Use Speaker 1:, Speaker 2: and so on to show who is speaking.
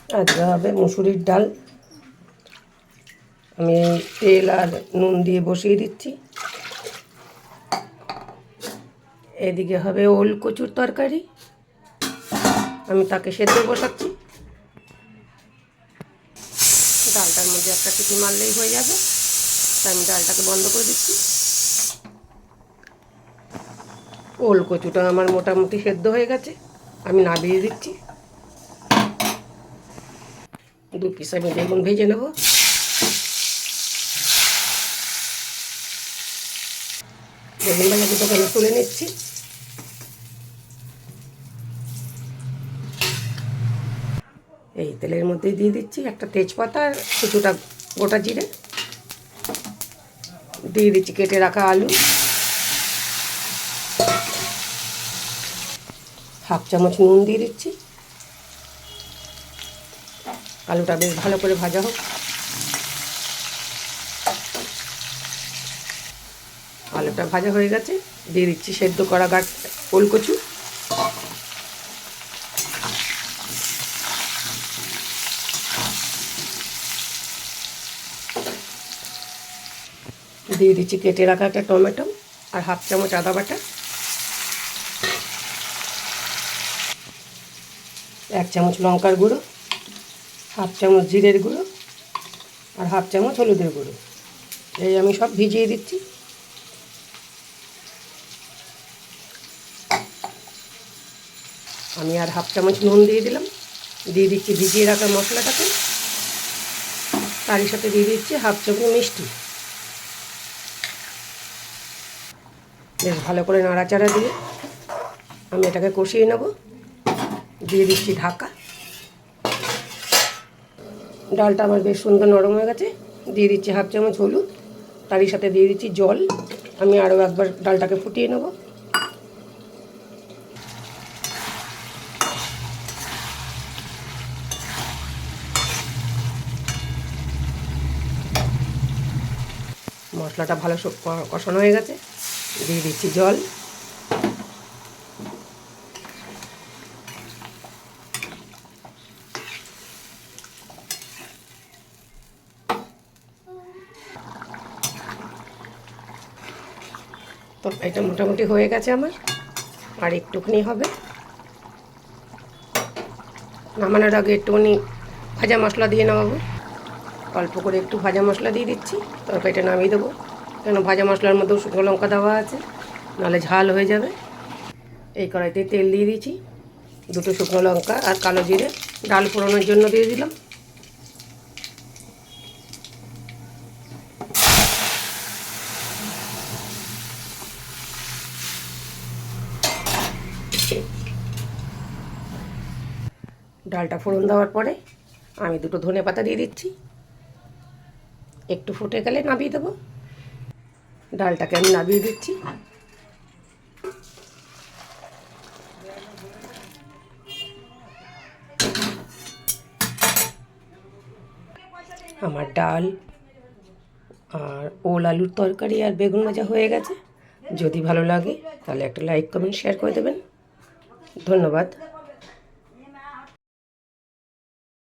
Speaker 1: আজকে হবে মুসুরির ডাল। আমি তেল আর নুন দিয়ে বসিয়ে দিচ্ছি। এদিকে হবে ওল কচুর তরকারি, আমি তাকে সেদ্ধ বসাচ্ছি। ডালটার মধ্যে একটা সিটি মারলেই হয়ে যাবে, তাই আমি ডালটাকে বন্ধ করে দিচ্ছি। ওল কচুটা আমার মোটামুটি সেদ্ধ হয়ে গেছে, আমি নামিয়ে দিচ্ছি। 2 পিস আমি বেগুন ভেজে নেব। বেগুন ভাজা দুটোকে আমি তুলে নিচ্ছি। এই তেলের মধ্যে দিয়ে দিচ্ছি একটা তেজপাতা আর কিছুটা গোটা জিরে, দিয়ে দিচ্ছি কেটে রাখা আলু, 1/2 চামচ নুন দিয়ে দিচ্ছি। আলুটা বেশ ভালো করে ভাজা হোক। আলুটা ভাজা হয়ে গেছে, দিয়ে দিচ্ছি সেদ্ধ করা ওলকচু। দিয়ে দিচ্ছি কেটে রাখা একটা টমেটো আর 1/2 চামচ আদা বাটা, 1 চামচ লঙ্কার গুঁড়ো, 1/2 চামচ জিরের গুঁড়ো আর 1/2 চামচ হলুদের গুঁড়ো। এই আমি সব ভিজিয়ে দিচ্ছি। আমি আর 1/2 চামচ নুন দিয়ে দিলাম। দিয়ে দিচ্ছি ভিজিয়ে রাখা মশলাটাকে, তারই সাথে দিয়ে দিচ্ছি 1/2 চামচ মিষ্টি। বেশ ভালো করে নাড়াচাড়া দিয়ে আমি এটাকে কষিয়ে নেব। দিয়ে দিচ্ছি ঢাকা। ডালটা আমার বেশ সুন্দর নরম হয়ে গেছে, দিয়ে দিচ্ছি 1/2 চামচ হলুদ, তারই সাথে দিয়ে দিচ্ছি জল। আমি আরও একবার ডালটাকে ফুটিয়ে নেব। মশলাটা ভালো কষানো হয়ে গেছে, দিয়ে দিচ্ছি জল। তো এটা মোটামুটি হয়ে গেছে আমার, আর একটুখানি হবে। নামানোর আগে একটুখানি ভাজা মশলা দিয়ে নামাবো। অল্প করে একটু ভাজা মশলা দিয়ে দিচ্ছি, তরকারিটা নামিয়ে দেবো। কেন ভাজা মশলার মধ্যেও শুকনো লঙ্কা দেওয়া আছে, নাহলে ঝাল হয়ে যাবে। এই কড়াইতে তেল দিয়ে দিয়েছি, 2টো শুকনো লঙ্কা আর কালো জিরে ডাল ফোড়ানোর জন্য দিয়ে দিলাম। ডালটা ফোড়ন দেওয়ার পরে আমি 2টো ধনেপাতা দিয়ে দিচ্ছি। একটু ফুটে গেলে নামিয়ে দেবো। ডালটাকে আমি নামিয়ে দিচ্ছি। আমার ডাল আর ওল আলুর তরকারি আর বেগুন ভাজা হয়ে গেছে। যদি ভালো লাগে তাহলে একটা লাইক কমেন্ট শেয়ার করে দেবেন। ধন্যবাদ।